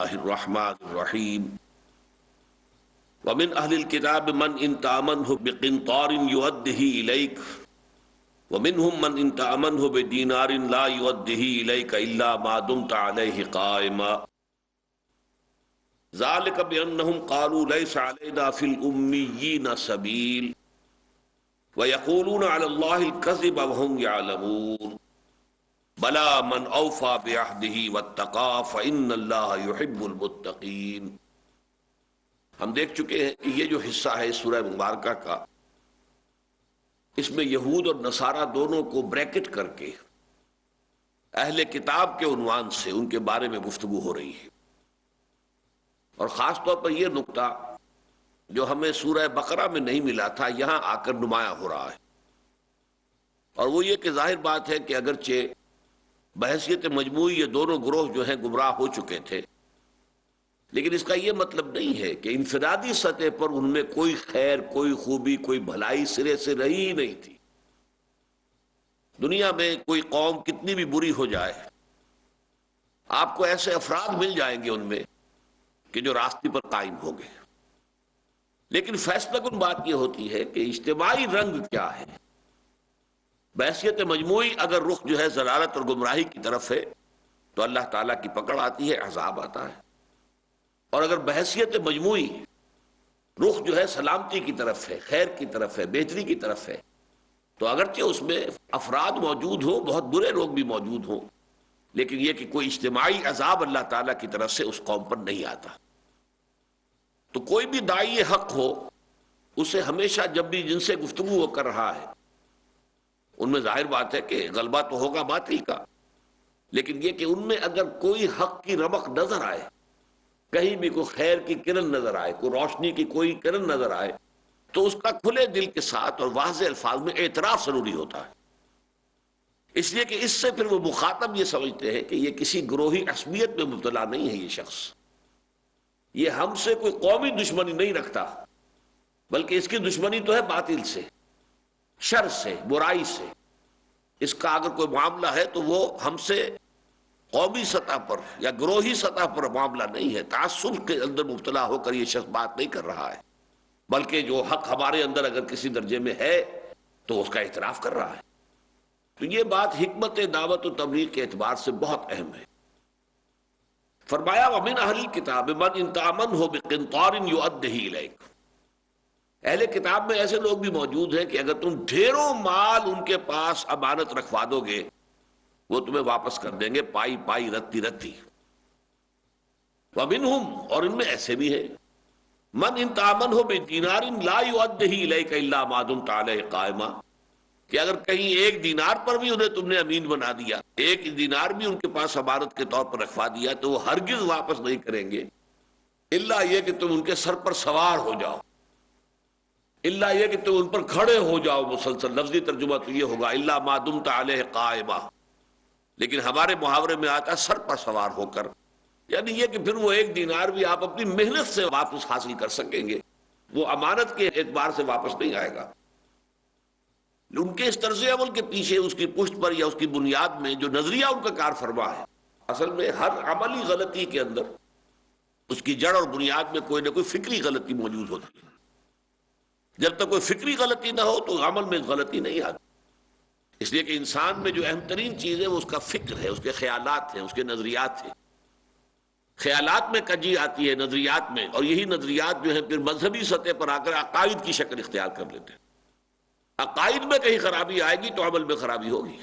الرحمن الرحیم ومن اہل الکتاب من ان تأمنه بقنطار يؤده اليك ومنهم من ان تأمنه بدینار لا يؤده اليك الا ما دمت عليه قائما ذلك بانهم قالوا ليس علينا في الاميين سبيل ويقولون على الله الكذب وهم يعلمون بلا من اوفى بعهده واتقى فان اللہ يحب المتقین۔ ہم دیکھ چکے ہیں کہ یہ جو حصہ ہے سورہ مبارکہ کا، اس میں یہود اور نصارہ دونوں کو بریکٹ کر کے اہل کتاب کے عنوان سے ان کے بارے میں گفتگو ہو رہی ہے، اور خاص طور پر یہ نقطہ جو ہمیں سورہ بقرہ میں نہیں ملا تھا یہاں آ کر نمایاں ہو رہا ہے، اور وہ یہ کہ ظاہر بات ہے کہ اگرچہ بحیثیت مجموعی یہ دونوں گروہ جو ہیں گمراہ ہو چکے تھے، لیکن اس کا یہ مطلب نہیں ہے کہ انفرادی سطح پر ان میں کوئی خیر، کوئی خوبی، کوئی بھلائی سرے سے رہی ہی نہیں تھی۔ دنیا میں کوئی قوم کتنی بھی بری ہو جائے، آپ کو ایسے افراد مل جائیں گے ان میں کہ جو راستے پر قائم ہوں گے، لیکن فیصلہ کن بات یہ ہوتی ہے کہ اجتماعی رنگ کیا ہے۔ بحیثیت مجموعی اگر رخ جو ہے ضلالت اور گمراہی کی طرف ہے تو اللہ تعالیٰ کی پکڑ آتی ہے، عذاب آتا ہے، اور اگر بحیثیت مجموعی رخ جو ہے سلامتی کی طرف ہے، خیر کی طرف ہے، بہتری کی طرف ہے، تو اگرچہ اس میں افراد موجود ہوں، بہت برے لوگ بھی موجود ہوں، لیکن یہ کہ کوئی اجتماعی عذاب اللہ تعالیٰ کی طرف سے اس قوم پر نہیں آتا۔ تو کوئی بھی داعی حق ہو، اسے ہمیشہ جب بھی جن سے گفتگو وہ کر رہا ہے ان میں ظاہر بات ہے کہ غلبہ تو ہوگا باطل کا، لیکن یہ کہ ان میں اگر کوئی حق کی رمق نظر آئے، کہیں بھی کوئی خیر کی کرن نظر آئے، کوئی روشنی کی کوئی کرن نظر آئے، تو اس کا کھلے دل کے ساتھ اور واضح الفاظ میں اعتراف ضروری ہوتا ہے، اس لیے کہ اس سے پھر وہ مخاطب یہ سمجھتے ہیں کہ یہ کسی گروہی عصبیت میں مبتلا نہیں ہے، یہ شخص یہ ہم سے کوئی قومی دشمنی نہیں رکھتا، بلکہ اس کی دشمنی تو ہے باطل سے، شر سے، برائی سے۔ اس کا اگر کوئی معاملہ ہے تو وہ ہم سے قومی سطح پر یا گروہی سطح پر معاملہ نہیں ہے، تعصب کے اندر مبتلا ہو کر یہ شخص بات نہیں کر رہا ہے، بلکہ جو حق ہمارے اندر اگر کسی درجے میں ہے تو اس کا اعتراف کر رہا ہے۔ تو یہ بات حکمت دعوت و تبلیغ کے اعتبار سے بہت اہم ہے۔ فرمایا وَمِنْ أَهْلِ الْكِتَابِ مَنْ إِنْ تَأْمَنْهُ بِقِنْطَارٍ يُؤَدِّهِ إِلَيْكَ۔ اہل کتاب میں ایسے لوگ بھی موجود ہیں کہ اگر تم ڈھیروں مال ان کے پاس امانت رکھوا دو گے وہ تمہیں واپس کر دیں گے، پائی پائی رتی رتی۔ وَمِنْهُمْ، اور ان میں ایسے بھی ہیں، مَنْ إِنْ تَأْمَنْهُ بِدِینَارٍ لَا يُؤَدِّهِ إِلَيْكَ إِلَّا مَا دُمْتَ عَلَيْهِ قَائِمًا، کہ اگر کہیں ایک دینار پر بھی انہیں تم نے امین بنا دیا، ایک دینار بھی ان کے پاس امانت کے طور پر رکھوا دیا، تو وہ ہرگز واپس نہیں کریں گے، الا یہ کہ تم ان کے سر پر سوار ہو جاؤ، اللہ یہ کہ تم ان پر کھڑے ہو جاؤ مسلسل۔ لفظی ترجمہ تو یہ ہوگا الا ما دمت علیہ قائما، لیکن ہمارے محاورے میں آتا ہے سر پر سوار ہو کر، یعنی یہ کہ پھر وہ ایک دینار بھی آپ اپنی محنت سے واپس حاصل کر سکیں گے، وہ امانت کے اعتبار سے واپس نہیں آئے گا۔ ان کے اس طرز عمل کے پیچھے، اس کی پشت پر یا اس کی بنیاد میں جو نظریہ ان کا کار فرما ہے، اصل میں ہر عملی غلطی کے اندر اس کی جڑ اور بنیاد میں کوئی نہ کوئی فکری غلطی موجود ہوتی ہے۔ جب تک کوئی فکری غلطی نہ ہو تو عمل میں غلطی نہیں آتی، اس لیے کہ انسان میں جو اہم ترین چیز ہے وہ اس کا فکر ہے، اس کے خیالات ہیں، اس کے نظریات ہیں۔ خیالات میں کجی آتی ہے، نظریات میں، اور یہی نظریات جو ہیں پھر مذہبی سطح پر آ کر عقائد کی شکل اختیار کر لیتے ہیں۔ عقائد میں کہیں خرابی آئے گی تو عمل میں خرابی ہوگی۔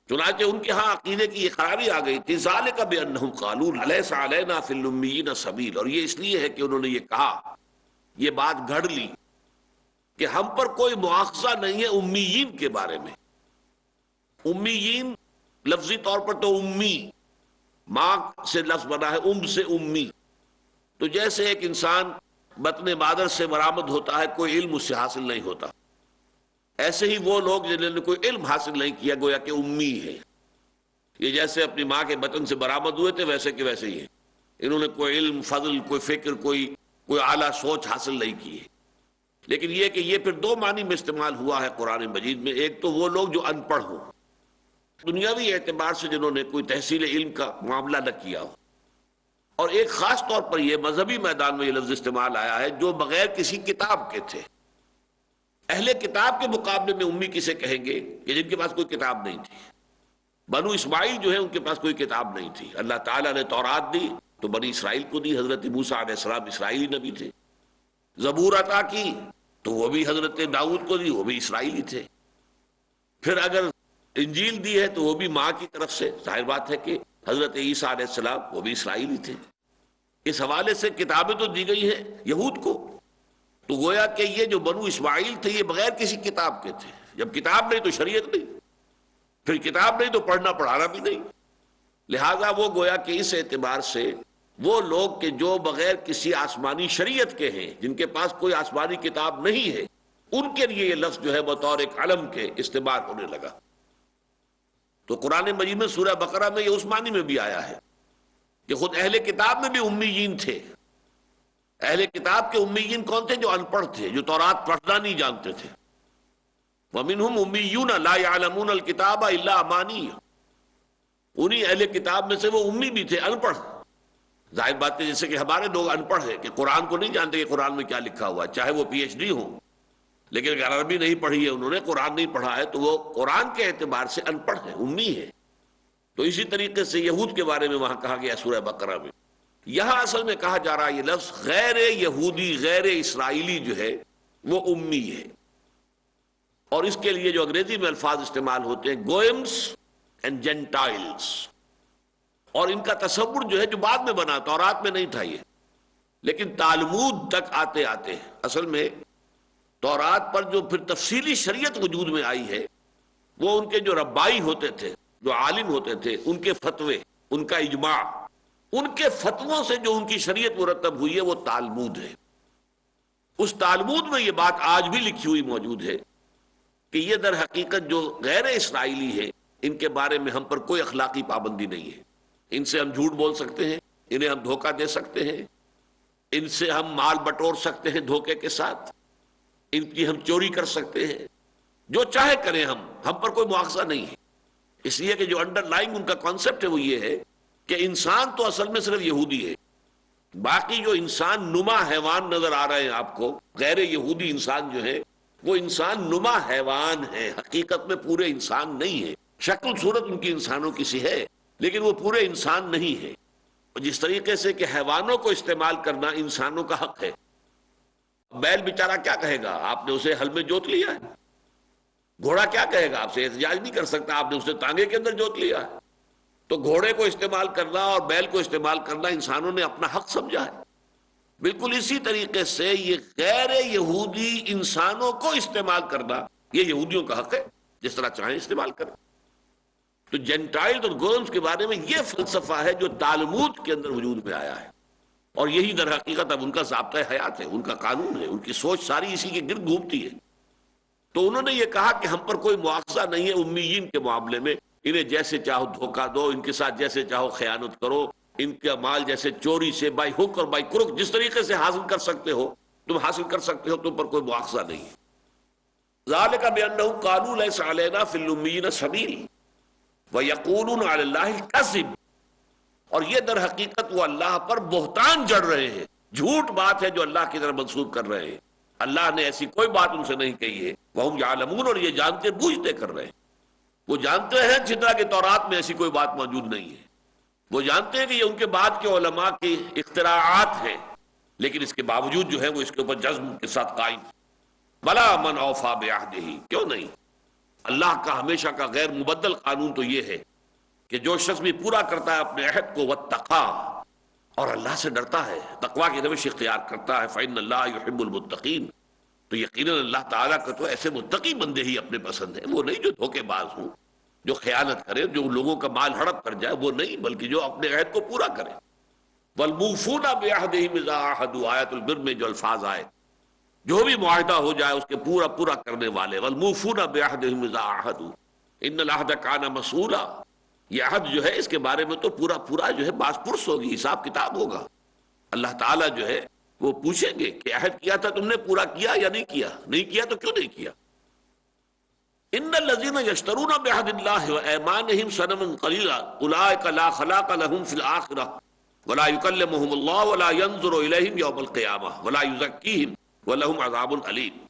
چنانچہ ان کے ہاں عقیدے کی یہ خرابی آ گئی تھی، ذالک بانہم قالوا لیس علینا فی الامیین سبیل، اور یہ اس لیے ہے کہ انہوں نے یہ کہا، یہ بات گھڑ لی کہ ہم پر کوئی مواخذہ نہیں ہے امیین کے بارے میں۔ امیین لفظی طور پر تو امی، ماں سے لفظ بنا ہے، سے امی، تو جیسے ایک انسان بطن مادر سے برآمد ہوتا ہے، کوئی علم اس سے حاصل نہیں ہوتا، ایسے ہی وہ لوگ جنہوں نے کوئی علم حاصل نہیں کیا گویا کہ امی ہے۔ یہ جیسے اپنی ماں کے بطن سے برآمد ہوئے تھے ویسے کہ ویسے ہی ہیں، انہوں نے کوئی علم، فضل، کوئی فکر، کوئی اعلیٰ سوچ حاصل نہیں کی ہے۔ لیکن یہ کہ یہ پھر دو معنی میں استعمال ہوا ہے قرآن مجید میں، ایک تو وہ لوگ جو ان پڑھ ہوں، دنیاوی اعتبار سے جنہوں نے کوئی تحصیل علم کا معاملہ نہ کیا ہو، ایک خاص طور پر یہ مذہبی میدان میں یہ لفظ استعمال آیا ہے جو بغیر کسی کتاب کے تھے. اہل کتاب کے مقابلے میں امی کسے کہیں گے کہ جن کے پاس کوئی کتاب نہیں تھی. بنو اسماعیل جو ہے ان کے پاس کوئی کتاب نہیں تھی. اللہ تعالیٰ نے تورات دی تو بنی اسرائیل کو دی. حضرت موسیٰ علیہ السلام اسرائیلی نبی تھے. زبور عطا کی تو وہ بھی حضرت داؤد کو دی، وہ بھی اسرائیلی تھے. پھر اگر انجیل دی ہے تو وہ بھی ماں کی طرف سے. ظاہر بات ہے کہ حضرت عیسیٰ علیہ السلام وہ بھی اسرائیلی تھے. اس حوالے سے کتابیں تو دی گئی ہیں یہود کو. تو گویا کہ یہ جو بنو اسماعیل تھے یہ بغیر کسی کتاب کے تھے. جب کتاب نہیں تو شریعت نہیں، پھر کتاب نہیں تو پڑھنا پڑھانا بھی نہیں. لہذا وہ گویا کہ اس اعتبار سے وہ لوگ کہ جو بغیر کسی آسمانی شریعت کے ہیں، جن کے پاس کوئی آسمانی کتاب نہیں ہے، ان کے لیے یہ لفظ جو ہے بطور ایک علم کے استعمال ہونے لگا. تو قرآن مجید میں سورہ بقرہ میں یہ اس معنی میں بھی آیا ہے کہ خود اہل کتاب میں بھی امیین تھے. اہل کتاب کے امیین کون تھے؟ جو ان پڑھ تھے، جو تورات پڑھنا نہیں جانتے تھے. وَمِنْهُمْ أُمِّيُّونَ لَا يَعْلَمُونَ الْكِتَابَ إِلَّا أَمَانِيَّ. انہی اہل کتاب میں سے وہ امی بھی تھے، ان پڑھ. ظاہر بات ہے جیسے کہ ہمارے لوگ ان پڑھ ہیں کہ قرآن کو نہیں جانتے کہ قرآن میں کیا لکھا ہوا ہے، چاہے وہ پی ایچ ڈی ہوں، لیکن اگر عربی نہیں پڑھی ہے انہوں نے، قرآن نہیں پڑھا ہے، تو وہ قرآن کے اعتبار سے ان پڑھ ہیں، امی ہے. تو اسی طریقے سے یہود کے بارے میں وہاں کہا گیا سورہ بقرہ میں. یہاں اصل میں کہا جا رہا ہے یہ لفظ غیر یہودی غیر اسرائیلی جو ہے وہ امی ہے. اور اس کے لیے جو انگریزی میں الفاظ استعمال ہوتے ہیں گوئمس اینڈ جینٹائلز، اور ان کا تصور جو ہے جو بعد میں بنا، تورات میں نہیں تھا یہ، لیکن تالمود تک آتے آتے اصل میں تورات پر جو پھر تفصیلی شریعت وجود میں آئی ہے وہ ان کے جو ربائی ہوتے تھے، جو عالم ہوتے تھے، ان کے فتوے، ان کا اجماع، ان کے فتووں سے جو ان کی شریعت مرتب ہوئی ہے وہ تالمود ہے. اس تالمود میں یہ بات آج بھی لکھی ہوئی موجود ہے کہ یہ در حقیقت جو غیر اسرائیلی ہے ان کے بارے میں ہم پر کوئی اخلاقی پابندی نہیں ہے. ان سے ہم جھوٹ بول سکتے ہیں، انہیں ہم دھوکہ دے سکتے ہیں، ان سے ہم مال بٹور سکتے ہیں دھوکے کے ساتھ، ان کی ہم چوری کر سکتے ہیں، جو چاہے کریں ہم پر کوئی مواخذہ نہیں ہے. اس لیے کہ جو انڈر لائنگ ان کا کانسیپٹ ہے وہ یہ ہے کہ انسان تو اصل میں صرف یہودی ہے، باقی جو انسان نما حیوان نظر آ رہے ہیں آپ کو، غیر یہودی انسان جو ہے وہ انسان نما حیوان ہے، حقیقت میں پورے انسان نہیں ہے. شکل صورت ان کی انسانوں کی سی ہے لیکن وہ پورے انسان نہیں ہے. جس طریقے سے کہ حیوانوں کو استعمال کرنا انسانوں کا حق ہے. بیل بیچارہ کیا کہے گا؟ آپ نے اسے ہل میں جوت لیا ہے. گھوڑا کیا کہے گا؟ آپ سے احتجاج نہیں کر سکتا، آپ نے اسے تانگے کے اندر جوت لیا ہے. تو گھوڑے کو استعمال کرنا اور بیل کو استعمال کرنا انسانوں نے اپنا حق سمجھا ہے. بالکل اسی طریقے سے یہ غیر یہودی انسانوں کو استعمال کرنا یہ یہودیوں کا حق ہے، جس طرح چاہیں استعمال کریں. تو جینٹائل اور گورمز کے بارے میں یہ فلسفہ ہے جو تالمود کے اندر وجود میں آیا ہے، اور یہی در حقیقت اب ان کا ضابطۂ حیات ہے، ان کا قانون ہے، ان کی سوچ ساری اسی کے گرد گھومتی ہے. تو انہوں نے یہ کہا کہ ہم پر کوئی مواخذہ نہیں ہے امیین کے معاملے میں، انہیں جیسے چاہو دھوکہ دو، ان کے ساتھ جیسے چاہو خیانت کرو، ان کا مال جیسے چوری سے بائی ہک اور بائی کرک جس طریقے سے حاصل کر سکتے ہو تم حاصل کر سکتے ہو، تم پر کوئی مواخذہ نہیں ہے. ذالک بأنہم قالوا لیس علینا فی الامیین سبیل وَيَقُولُونَ عَلَى اللَّهِ الْكَذِبَ. اور یہ در حقیقت وہ اللہ پر بہتان جڑ رہے ہیں، جھوٹ بات ہے جو اللہ کی طرف منسوب کر رہے ہیں. اللہ نے ایسی کوئی بات ان سے نہیں کہی ہے. وَهُمْ يَعْلَمُونَ، اور یہ جانتے بوجھتے کر رہے ہیں. وہ جانتے ہیں جتنا کہ تورات میں ایسی کوئی بات موجود نہیں ہے. وہ جانتے ہیں کہ یہ ان کے بعد کے علماء کی اختراعات ہیں، لیکن اس کے باوجود جو ہے وہ اس کے اوپر جزم کے ساتھ قائم. بلا من اوفا بعہدہ، کیوں نہیں؟ اللہ کا ہمیشہ کا غیر مبدل قانون تو یہ ہے کہ جو شخص بھی پورا کرتا ہے اپنے عہد کو واتقا، اور اللہ سے ڈرتا ہے، تقویٰ کی روش اختیار کرتا ہے، فإن اللہ یحب المتقین، تو یقیناً اللہ تعالیٰ کا تو ایسے متقی بندے ہی اپنے پسند ہیں. وہ نہیں جو دھوکے باز ہوں، جو خیانت کرے، جو لوگوں کا مال ہڑپ کر جائے، وہ نہیں، بلکہ جو اپنے عہد کو پورا کرے. والموفون بعہدہم اذا عاہدوا، آیت البر میں جو الفاظ آئے، جو بھی معاہدہ ہو جائے اس کے پورا پورا کرنے والے. والموفون بعہدہم اذا عاہدوا ان العہد کان مسئولا. یہ عہد جو ہے اس کے بارے میں تو پورا پورا جو ہے باز پرس ہوگی، حساب کتاب ہوگا. اللہ تعالیٰ جو ہے وہ پوچھیں گے کہ عہد کیا تھا تم نے پورا کیا یا نہیں کیا؟ نہیں کیا تو کیوں نہیں کیا؟ ان الذین یشترون بعہد اللہ وایمانہم ثمنا قلیلا اولئک لا خلاق لہم فی الآخرہ ولا يكلمهم الله ولا ينظر اليهم يوم القيامة ولا يزكيهم ولهم عذاب علیم۔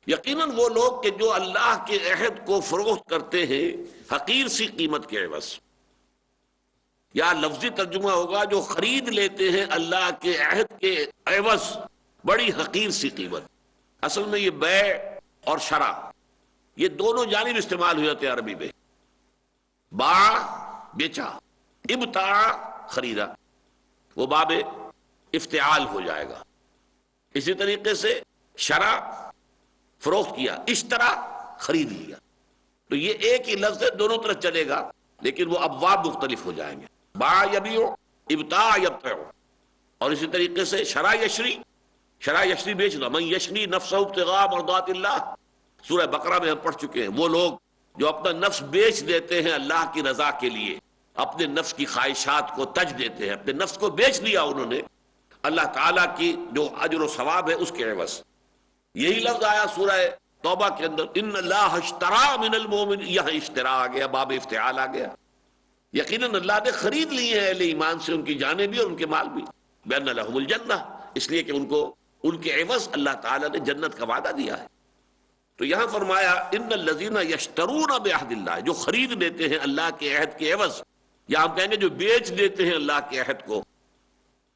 یقیناً وہ لوگ کہ جو اللہ کے عہد کو فروخت کرتے ہیں حقیر سی قیمت کے عوض، یا لفظی ترجمہ ہوگا جو خرید لیتے ہیں اللہ کے عہد کے عوض بڑی حقیر سی قیمت۔ اصل میں یہ بیع اور شرع یہ دونوں جانب استعمال ہو جاتے ہیں عربی میں۔ باع بیچا، ابتاع خریدا، وہ باب افتعال ہو جائے گا۔ اسی طریقے سے شرع فروخت کیا، اشترا خرید لیا، تو یہ ایک ہی لفظ ہے، دونوں طرف چلے گا لیکن وہ ابواب مختلف ہو جائیں گے۔ باع یبیع، ابتاع یبتع۔ اور اسی طریقے سے شرع یشری، شرع یشری بیچنا، من یشری نفسہ ابتغاء مرضات اللہ، سورہ بقرہ میں ہم پڑھ چکے ہیں۔ وہ لوگ جو اپنا نفس بیچ دیتے ہیں اللہ کی رضا کے لیے، اپنے نفس کی خواہشات کو تج دیتے ہیں، اپنے نفس کو بیچ لیا انہوں نے اللہ تعالیٰ کی جو اجر و ثواب ہے اس کے عوض۔ یہی لفظ آیا سورہ توبہ کے اندر، ان اللہ اشترى من المؤمن، یہاں اشترا آ گیا، باب افتعال آ گیا۔ یقیناً اللہ نے خرید لی ہے اہل ایمان سے ان کی جانیں بھی اور ان کے مال بھی، بأن لهم الجنہ، اس لیے کہ ان کو ان کے عوض اللہ تعالیٰ نے جنت کا وعدہ دیا ہے۔ تو یہاں فرمایا ان الذین یشترون بعہد اللہ، جو خرید لیتے ہیں اللہ کے عہد کے عوض، یا ہم کہیں گے جو بیچ دیتے ہیں اللہ کے عہد کو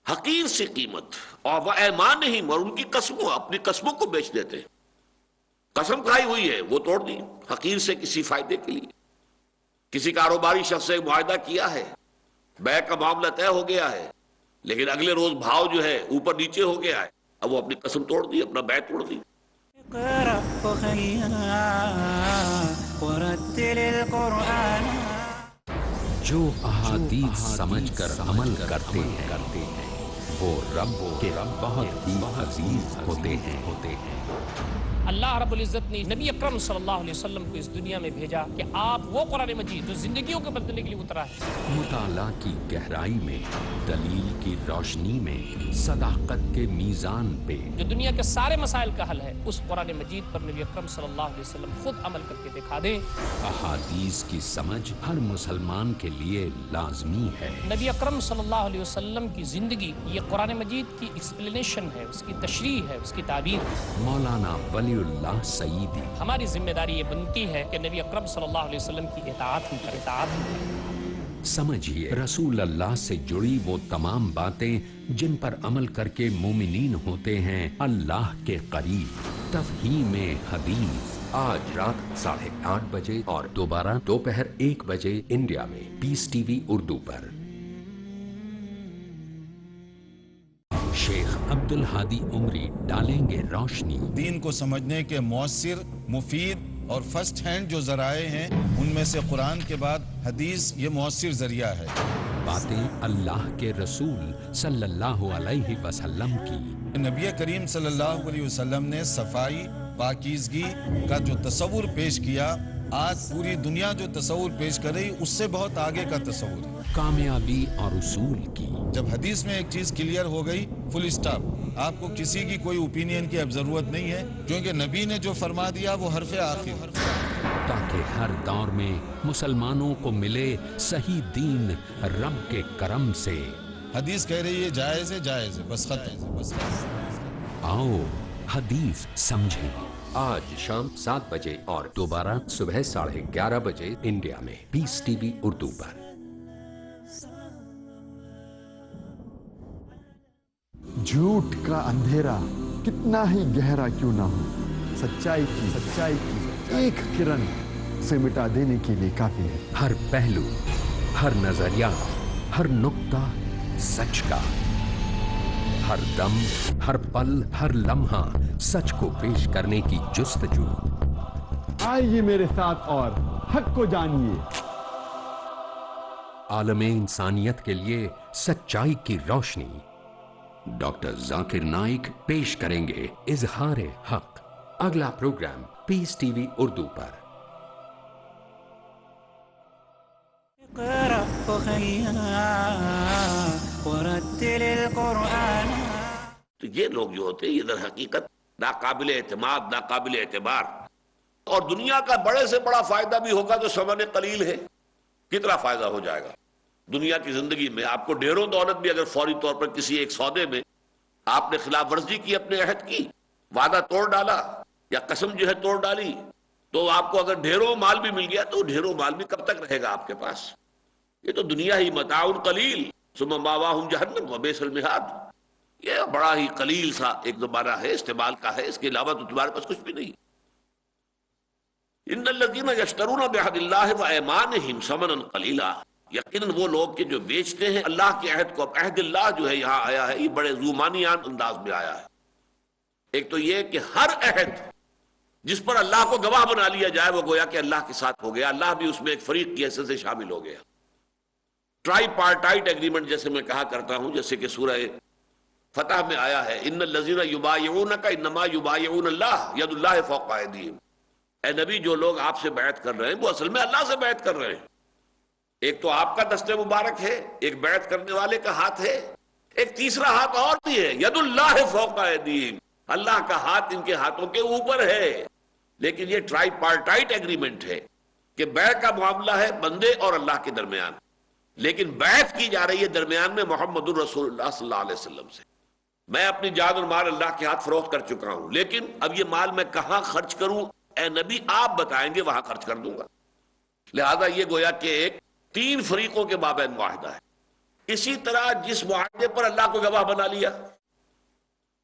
حقیر سی قیمت، اور وہ ایمانہم، اور ان کی قسموں، اپنی قسموں کو بیچ دیتے ہیں۔ قسم کھائی ہوئی ہے وہ توڑ دی حقیر سے کسی فائدے کے لیے۔ کسی کاروباری شخص سے معاہدہ کیا ہے، بیع کا معاملہ طے ہو گیا ہے، لیکن اگلے روز بھاؤ جو ہے اوپر نیچے ہو گیا ہے، اب وہ اپنی قسم توڑ دی، اپنا بیع توڑ دی۔ جو احادیث سمجھ کر عمل کرتے ہیں وہ رب کے بہت ہی عزیز ہوتے ہیں۔ اللہ رب العزت نے نبی اکرم صلی اللہ علیہ وسلم کو اس دنیا میں بھیجا کہ آپ وہ قرآن مجید جو زندگیوں کو بدلنے کے لیے اترا ہے، مطالعہ کی گہرائی میں، دلیل کی روشنی میں، صداقت کے میزان پہ، جو دنیا کے سارے مسائل کا حل ہے، اس قرآن مجید پر نبی اکرم صلی اللہ علیہ وسلم خود عمل کر کے دکھا دیں۔ احادیث کی سمجھ ہر مسلمان کے لیے لازمی ہے۔ نبی اکرم صلی اللہ علیہ وسلم کی زندگی یہ قرآن مجید کی ایکسپلینیشن ہے، اس کی تشریح ہے، اس کی تعبیر ہے۔ مولانا ولی اللہ سعیدی۔ ہماری ذمہ داری یہ بنتی ہے کہ نبی اکرم صلی اللہ علیہ وسلم کی اطاعت ہم کریں۔ سمجھیے رسول اللہ سے جڑی وہ تمام باتیں جن پر عمل کر کے مومنین ہوتے ہیں اللہ کے قریب۔ تفہیم حدیث، آج رات 8:30 بجے اور دوبارہ دوپہر 1 بجے انڈیا میں پیس ٹی وی اردو پر۔ شیخ عبد الہادی عمری ڈالیں گے روشنی۔ دین کو سمجھنے کے مؤثر، مفید اور فرسٹ ہینڈ جو ذرائع ہیں ان میں سے قرآن کے بعد حدیث یہ مؤثر ذریعہ ہے۔ باتیں اللہ کے رسول صلی اللہ علیہ وسلم کی۔ نبی کریم صلی اللہ علیہ وسلم نے صفائی، پاکیزگی کا جو تصور پیش کیا، آج پوری دنیا جو تصور پیش کر رہی اس سے بہت آگے کا تصور ہے۔ کامیابی اور اصول کی۔ جب حدیث میں ایک چیز کلیئر ہو گئی، فل اسٹاپ، آپ کو کسی کی کوئی اوپینین کی اب ضرورت نہیں ہے، کیونکہ نبی نے جو فرما دیا وہ حرف آخر، تاکہ ہر دور میں مسلمانوں کو ملے صحیح دین رب کے کرم سے۔ حدیث کہہ رہی ہے جائز ہے، جائز ہے، بس ختم۔ آؤ حدیث سمجھیں، آج شام 7 بجے اور دوبارہ صبح 11:30 بجے انڈیا میں پیس ٹی وی اردو پر۔ جھوٹ کا اندھیرا کتنا ہی گہرا کیوں نہ ہو، سچائی کی ایک کرن سے مٹا دینے کے لیے کافی ہے۔ ہر پہلو، ہر نظریہ، ہر نقطہ سچ کا، ہر دم، ہر پل، ہر لمحہ سچ کو پیش کرنے کی جستجو۔ آئیے میرے ساتھ اور حق کو جانیے۔ عالم انسانیت کے لیے سچائی کی روشنی۔ ڈاکٹر ذاکر نائک پیش کریں گے اظہار حق۔ اگلا پروگرام پیس ٹی وی اردو پر۔ تو یہ لوگ جو ہوتے ہیں یہ در حقیقت ناقابل اعتماد، ناقابل اعتبار، اور دنیا کا بڑے سے بڑا فائدہ بھی ہوگا تو ثمن قلیل ہے، کتنا فائدہ ہو جائے گا۔ دنیا کی زندگی میں آپ کو ڈھیروں دولت بھی اگر فوری طور پر کسی ایک سودے میں آپ نے خلاف ورزی کی، اپنے عہد کی، وعدہ توڑ ڈالا یا قسم جو ہے توڑ ڈالی، تو آپ کو اگر ڈھیروں مال بھی مل گیا تو ڈھیروں مال بھی کب تک رہے گا آپ کے پاس؟ یہ تو دنیا ہی متاع قلیل ثم مأواہم جہنم وبئس المہاد، یہ بڑا ہی قلیل سا ایک زمانہ ہے، استعمال کا ہے، اس کے علاوہ تو تمہارے پاس کچھ بھی نہیں۔ ان الذین یشترون بعہد اللہ وایمانہم ثمنا قلیلا، یقیناً وہ لوگ کہ جو بیچتے ہیں اللہ کے عہد کو، اب عہد اللہ جو ہے یہاں آیا ہے، یہ بڑے ذومانیان انداز میں آیا ہے۔ ایک تو یہ کہ ہر عہد جس پر اللہ کو گواہ بنا لیا جائے وہ گویا کہ اللہ کے ساتھ ہو گیا، اللہ بھی اس میں ایک فریق کی حیثیت سے شامل ہو گیا۔ ٹرائی پارٹائٹ ایگریمنٹ جیسے میں کہا کرتا ہوں، جیسے کہ سورہ فتح میں آیا ہے، ان الذین یبایعونک انما یبایعون اللہ ید اللہ فوق ایدیہم، اے نبی جو لوگ آپ سے بیعت کر رہے ہیں وہ اصل میں اللہ سے بیعت کر رہے ہیں۔ ایک تو آپ کا دست مبارک ہے، ایک بیعت کرنے والے کا ہاتھ ہے، ایک تیسرا ہاتھ اور بھی ہے، ید اللہ فوق ایدیہم، اللہ کا ہاتھ ان کے ہاتھوں کے اوپر ہے۔ لیکن یہ ٹرائی پارٹائٹ ایگریمنٹ ہے کہ بیعت کا معاملہ ہے بندے اور اللہ کے درمیان، لیکن بیعت کی جا رہی ہے درمیان میں محمد الرسول اللہ صلی اللہ علیہ وسلم سے۔ میں اپنی جان اور مال اللہ کے ہاتھ فروخت کر چکا ہوں، لیکن اب یہ مال میں کہاں خرچ کروں اے نبی آپ بتائیں گے، وہاں خرچ کر دوں گا۔ لہذا یہ گویا کہ ایک تین فریقوں کے مابین معاہدہ ہے۔ اسی طرح جس معاہدے پر اللہ کو گواہ بنا لیا،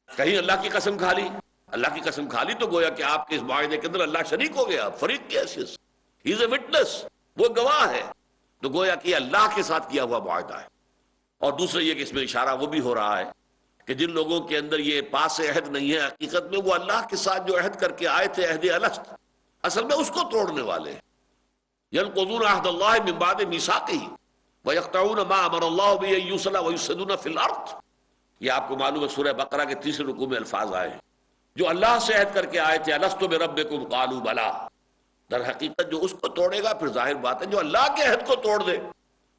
کہیں اللہ کی قسم کھا لی، اللہ کی قسم کھا لی تو گویا کہ آپ کے اس معاہدے کے اندر اللہ شریک ہو گیا، فریق کی حیثیت سے، ہی از اے وٹنس، وہ گواہ ہے، تو گویا کہ اللہ کے ساتھ کیا ہوا معاہدہ ہے۔ اور دوسرا یہ کہ اس میں اشارہ وہ بھی ہو رہا ہے کہ جن لوگوں کے اندر یہ پاس عہد نہیں ہے، حقیقت میں وہ اللہ کے ساتھ جو عہد کر کے آئے تھے، عہد الست، اصل میں اس کو توڑنے والے ہیں۔ ينقضون عہد اللہ من بعد میثاقہ ویقطعون ما امر اللہ بہ ان یوصل ویفسدون فی الارض، یہ آپ کو معلوم ہے سورہ بقرہ کے تیسرے رکوع میں الفاظ آئے ہیں، جو اللہ سے عہد کر کے آئے تھے، الست بربکم قالوا بلی، در حقیقت جو اس کو توڑے گا، پھر ظاہر بات ہے جو اللہ کے عہد کو توڑ دے،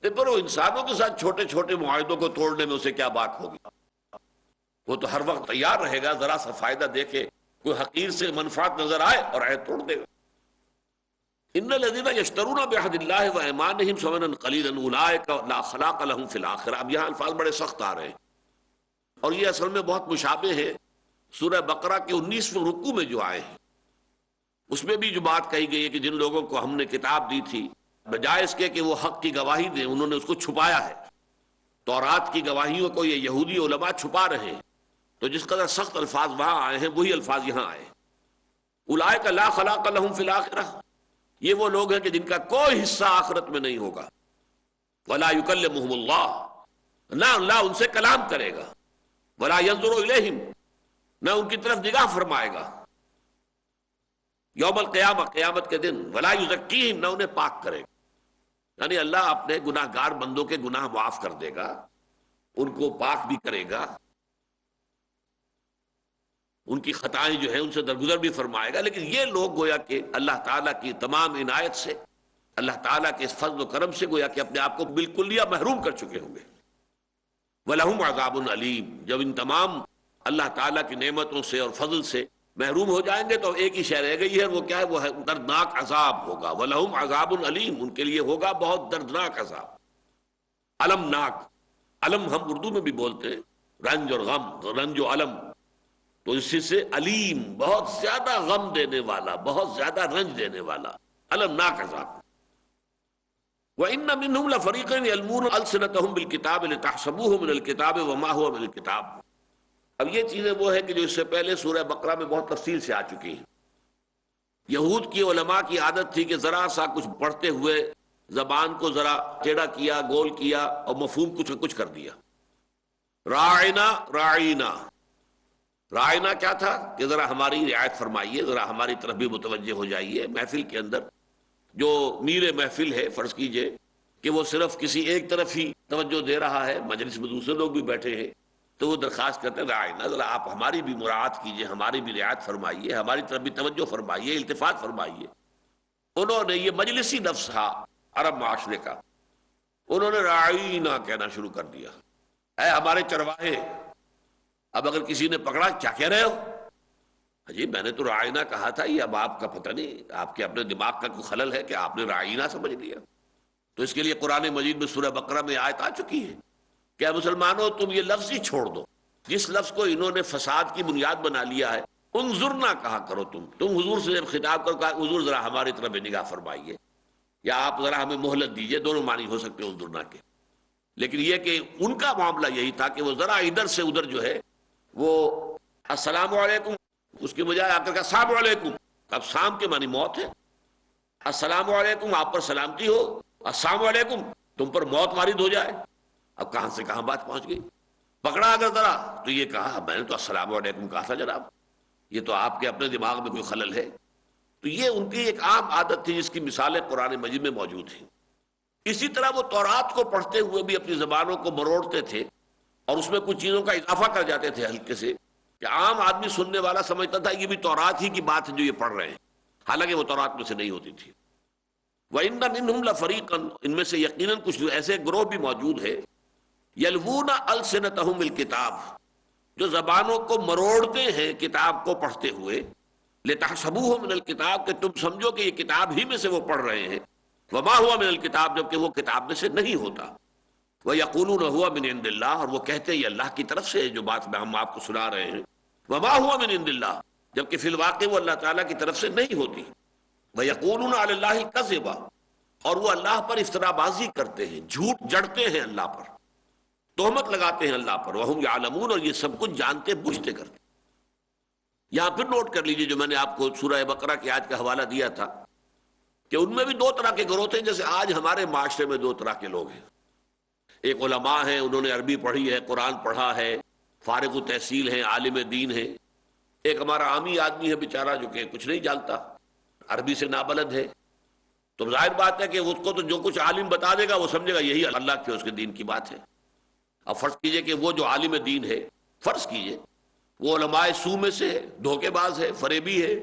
پھر وہ انسانوں کے ساتھ چھوٹے چھوٹے معاہدوں کو توڑنے میں اسے کیا بات ہوگی؟ وہ تو ہر وقت تیار رہے گا، ذرا سا فائدہ دیکھے، کوئی حقیر سے منفعت نظر آئے اور عہد توڑ دے گا۔ ان الذین یشترون بعہد اللہ وایمانہم ثمنا قلیلا اولئک لا خلاق لهم فی الآخرہ۔ اب یہاں الفاظ بڑے سخت آ رہے ہیں، اور یہ اصل میں بہت مشابہ ہے سورہ بقرہ کے 19ویں رکوع میں جو آئے ہیں، اس میں بھی جو بات کہی گئی ہے کہ جن لوگوں کو ہم نے کتاب دی تھی، بجائے اس کے کہ وہ حق کی گواہی دیں، انہوں نے اس کو چھپایا ہے۔ تورات کی گواہیوں کو یہ یہودی علماء چھپا رہے ہیں، تو جس قدر سخت الفاظ وہاں آئے ہیں وہی الفاظ یہاں آئے۔ اولئک لا خلاق لهم فی الآخرہ، یہ وہ لوگ ہیں کہ جن کا کوئی حصہ آخرت میں نہیں ہوگا۔ ولا یکلمہم اللہ، نہ اللہ ان سے کلام کرے گا۔ ولا ینظر الیہم، نہ ان کی طرف نگاہ فرمائے گا۔ یوم القیامہ، قیامت کے دن۔ ولا یزکیہم، نہ انہیں پاک کرے گا، یعنی اللہ اپنے گناہ گار بندوں کے گناہ معاف کر دے گا، ان کو پاک بھی کرے گا، ان کی خطائیں جو ہیں ان سے درگزر بھی فرمائے گا، لیکن یہ لوگ گویا کہ اللہ تعالیٰ کی تمام عنایت سے، اللہ تعالیٰ کے اس فضل و کرم سے گویا کہ اپنے آپ کو بالکلیہ محروم کر چکے ہوں گے۔ وَلَهُمْ عَذَابٌ عَلِيمٌ، جب ان تمام اللہ تعالیٰ کی نعمتوں سے اور فضل سے محروم ہو جائیں گے تو ایک ہی شے رہ گئی ہے، وہ کیا ہے؟ وہ ہے دردناک عذاب ہوگا۔ وَلَهُمْ عَذَابٌ عَلِيمٌ، ان کے لیے ہوگا بہت دردناک عذاب۔ المناک، علم ہم اردو میں بھی بولتے ہیں، رنج اور غم، رنج و علم، تو اسی سے علیم، بہت زیادہ غم دینے والا، بہت زیادہ رنج دینے والا، المناک عذاب۔ وَإِنَّ مِنْهُمْ لَفَرِيقًا يَلْوُونَ أَلْسِنَتَهُمْ بِالْكِتَابِ لِتَحْسَبُوهُ مِنَ الْكِتَابِ وَمَا هُوَ مِنَ الْكِتَابِ۔ اب یہ چیزیں وہ ہے کہ جو اس سے پہلے سورہ بقرہ میں بہت تفصیل سے آ چکی ہیں۔ یہود کی علماء کی عادت تھی کہ ذرا سا کچھ پڑھتے ہوئے زبان کو ذرا ٹیڑھا کیا، گول کیا اور مفہوم کچھ کر دیا۔ راعنا راعینا، راعنا کیا تھا کہ ذرا ہماری رعایت فرمائیے، ذرا ہماری طرف بھی متوجہ ہو جائیے۔ محفل کے اندر جو میر محفل ہے، فرض کیجئے کہ وہ صرف کسی ایک طرف ہی توجہ دے رہا ہے، مجلس میں دوسرے لوگ بھی بیٹھے ہیں، تو وہ درخواست کرتے ہیں راعنا، ذرا آپ ہماری بھی مراعات کیجئے، ہماری بھی رعایت فرمائیے، ہماری طرف بھی توجہ فرمائیے، التفات فرمائیے۔ انہوں نے، یہ مجلسی نفس تھا عرب معاشرے کا، انہوں نے راعینا کہنا شروع کر دیا، اے ہمارے چرواہے۔ اب اگر کسی نے پکڑا، کیا کہہ رہے ہو؟ جی میں نے تو راعینا کہا تھا، یہ اب آپ کا پتہ نہیں، آپ کے اپنے دماغ کا کوئی خلل ہے کہ آپ نے راعینا سمجھ لیا۔ تو اس کے لیے قرآن مجید میں سورہ بقرہ میں آیت آ چکی ہے کہ مسلمانوں تم یہ لفظ ہی چھوڑ دو، جس لفظ کو انہوں نے فساد کی بنیاد بنا لیا ہے، انظرنا کہا کرو تم حضور سے جب خطاب کرو، کہا حضور ذرا ہماری طرف بھی نگاہ فرمائیے، یا آپ ذرا ہمیں مہلت دیجئے، دونوں معنی ہو سکتے ہیں انظرنا کے. لیکن یہ کہ ان کا معاملہ یہی تھا کہ وہ ذرا ادھر سے ادھر جو ہے وہ السلام علیکم، اس کی بجائے آ کر کہا السلام علیکم. اب سام کے معنی موت ہے. السلام علیکم آپ پر سلامتی ہو، السلام علیکم تم پر موت وارد ہو جائے. اب کہاں سے کہاں بات پہنچ گئی. پکڑا اگر ذرا تو یہ کہا میں نے تو السلام علیکم کہا تھا جناب، یہ تو آپ کے اپنے دماغ میں کوئی خلل ہے. تو یہ ان کی ایک عام عادت تھی جس کی مثالیں قرآن مجید میں موجود ہیں. اسی طرح وہ تورات کو پڑھتے ہوئے بھی اپنی زبانوں کو مروڑتے تھے اور اس میں کچھ چیزوں کا اضافہ کر جاتے تھے ہلکے سے، کہ عام آدمی سننے والا سمجھتا تھا یہ بھی تورات ہی کی بات ہے جو یہ پڑھ رہے ہیں، حالانکہ وہ تورات میں سے نہیں ہوتی تھی. وَإِنَّ مِنْهُمْ لَفَرِيقًا، ان میں سے یقیناً کچھ ایسے گروہ بھی موجود ہے، يَلْوُونَ أَلْسِنَتَهُمْ بِالْكِتَابِ، جو زبانوں کو مروڑتے ہیں کتاب کو پڑھتے ہوئے، لِتَحْسَبُوهُ مِنَ الْكِتَابِ، کہ تم سمجھو کہ یہ کتاب ہی میں سے وہ پڑھ رہے ہیں، وَمَا هُوَ مِنَ الْكِتَابِ، جبکہ وہ کتاب میں سے نہیں ہوتا. وَيَقُولُونَ هُوَ مِنْ عِنْدِ اللَّهِ، اور وہ کہتے ہیں یہ اللہ کی طرف سے ہے جو بات ہم آپ کو سنا رہے ہیں. وَمَا هُوَ مِنْ عِنْدِ اللَّهِ، جبکہ فی الواقع وہ اللہ تعالیٰ کی طرف سے نہیں ہوتی. وَيَقُولُونَ عَلَى اللَّهِ كَذِبًا، اور وہ اللہ پر افترا بازی کرتے ہیں، جھوٹ جڑتے ہیں اللہ پر، تہمت لگاتے ہیں اللہ پر. وَهُمْ يَعْلَمُونَ، اور یہ سب کچھ جانتے بوجھتے کرتے. یہاں پھر نوٹ کر لیجئے جو میں نے آپ کو سورہ بقرہ کی آیت کا حوالہ دیا تھا کہ ان میں بھی دو طرح کے گروہ تھے، جیسے آج ہمارے معاشرے میں دو طرح کے لوگ ہیں. ایک علماء ہیں، انہوں نے عربی پڑھی ہے، قرآن پڑھا ہے، فارغ التحصیل ہیں، عالم دین ہیں. ایک ہمارا عامی آدمی ہے بیچارہ جو کہ کچھ نہیں جانتا، عربی سے نابلد ہے. تو ظاہر بات ہے کہ اس کو تو جو کچھ عالم بتا دے گا وہ سمجھے گا یہی اللہ کے اس کے دین کی بات ہے. اب فرض کیجئے کہ وہ جو عالم دین ہے، فرض کیجئے وہ علماء سو میں سے ہے، دھوکے باز ہے، فریبی ہے،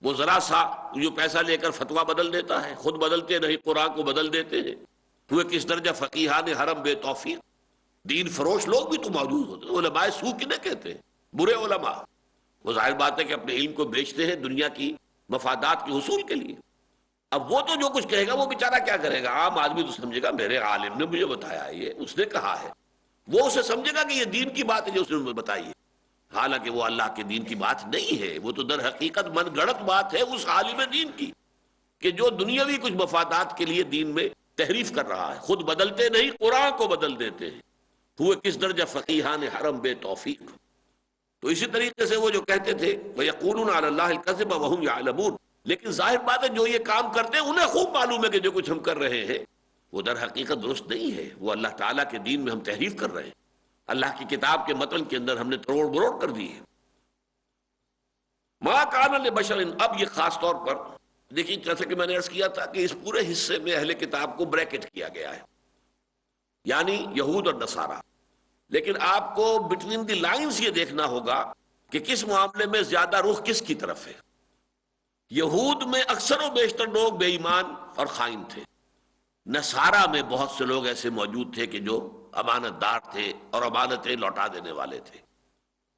وہ ذرا سا جو پیسہ لے کر فتویٰ بدل دیتا ہے، خود بدلتے نہیں قرآن کو بدل دیتے ہیں. ہوئے کس درجہ فقیہان حرم بے توفیق، دین فروش لوگ بھی تو موجود ہوتے ہیں. علماء سو کنہیں کہتے ہیں؟ برے علماء. وہ ظاہر بات ہے کہ اپنے علم کو بیچتے ہیں دنیا کی مفادات کے حصول کے لیے. اب وہ تو جو کچھ کہے گا وہ بیچارہ کیا کرے گا؟ عام آدمی تو سمجھے گا میرے عالم نے مجھے بتایا ہے، یہ اس نے کہا ہے. وہ اسے سمجھے گا کہ یہ دین کی بات ہے جو اس نے بتائی ہے، حالانکہ وہ اللہ کے دین کی بات نہیں ہے. وہ تو در حقیقت من گڑت بات ہے اس عالم دین کی کہ جو دنیاوی کچھ مفادات کے لیے دین میں تحریف کر رہا ہے. خود بدلتے نہیں قرآن کو بدل دیتے ہیں. ہوئے کس درجہ فقیہان حرم بے توفیق. تو اسی طریقے سے وہ جو کہتے تھے وَيَقُولُونَ عَلَى اللَّهِ الْكَذِبَ وَهُمْ يَعْلَمُونَ، لیکن ظاہر بات ہے جو یہ کام کرتے ہیں انہیں خوب معلوم ہے کہ جو کچھ ہم کر رہے ہیں وہ در حقیقت درست نہیں ہے. وہ اللہ تعالیٰ کے دین میں ہم تحریف کر رہے ہیں، اللہ کی کتاب کے متن کے اندر ہم نے تروڑ بروڑ کر دی ہے. مَا كَانَ لِبَشَرٍ، اب یہ خاص طور پر دیکھیے جیسا کہ میں نے عرض کیا تھا کہ اس پورے حصے میں اہل کتاب کو بریکٹ کیا گیا ہے، یعنی یہود اور نصارہ. لیکن آپ کو بٹوین دی لائنز یہ دیکھنا ہوگا کہ کس معاملے میں زیادہ رخ کس کی طرف ہے. یہود میں اکثر و بیشتر لوگ بے ایمان اور خائن تھے. نصارہ میں بہت سے لوگ ایسے موجود تھے کہ جو امانت دار تھے اور امانتیں لوٹا دینے والے تھے.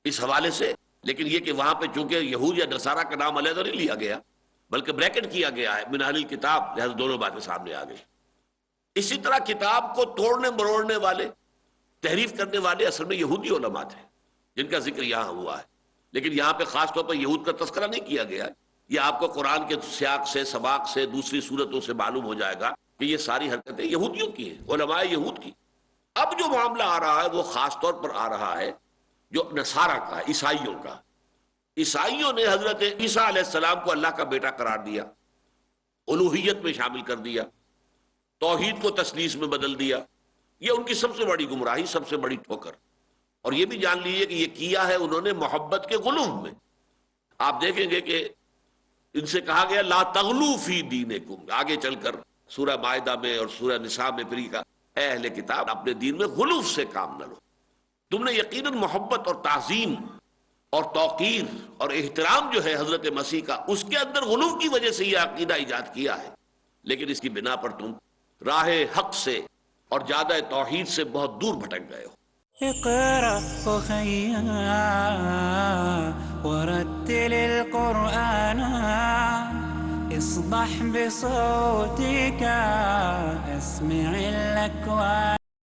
اس حوالے سے لیکن یہ کہ وہاں پہ چونکہ یہود یا نصارہ کا نام علیحدہ نہیں لیا گیا بلکہ بریکٹ کیا گیا ہے من اہل الکتاب، لہذا دونوں باتیں سامنے آ گئی. اسی طرح کتاب کو توڑنے مروڑنے والے، تحریف کرنے والے اصل میں یہودی علماء تھے جن کا ذکر یہاں ہوا ہے. لیکن یہاں پہ خاص طور پر یہود کا تذکرہ نہیں کیا گیا ہے. یہ آپ کو قرآن کے سیاق سے، سباق سے، دوسری صورتوں سے معلوم ہو جائے گا کہ یہ ساری حرکتیں یہودیوں کی ہیں، علماء یہود کی. اب جو معاملہ آ رہا ہے وہ خاص طور پر آ رہا ہے جو نصارہ کا ہے، عیسائیوں کا. عیسائیوں نے حضرت عیسیٰ علیہ السلام کو اللہ کا بیٹا قرار دیا، الوہیت میں شامل کر دیا، توحید کو تثلیث میں بدل دیا. یہ ان کی سب سے بڑی گمراہی، سب سے بڑی ٹھوکر. اور یہ بھی جان لیجیے کہ یہ کیا ہے انہوں نے محبت کے غلو میں. آپ دیکھیں گے کہ ان سے کہا گیا لا تغلو فی دینکم، آگے چل کر سورہ مائدہ میں اور سورہ نساء میں پھر کہا اے اہل کتاب اپنے دین میں غلو سے کام نہ لو. تم نے یقیناً محبت اور تعظیم اور توقیر اور احترام جو ہے حضرت مسیح کا، اس کے اندر غلو کی وجہ سے یہ عقیدہ ایجاد کیا ہے، لیکن اس کی بنا پر تم راہ حق سے اور زیادہ توحید سے بہت دور بھٹک گئے ہو. اقرأ أخيا ورتل القرآن اصبح بصوتك أسمع الأكوان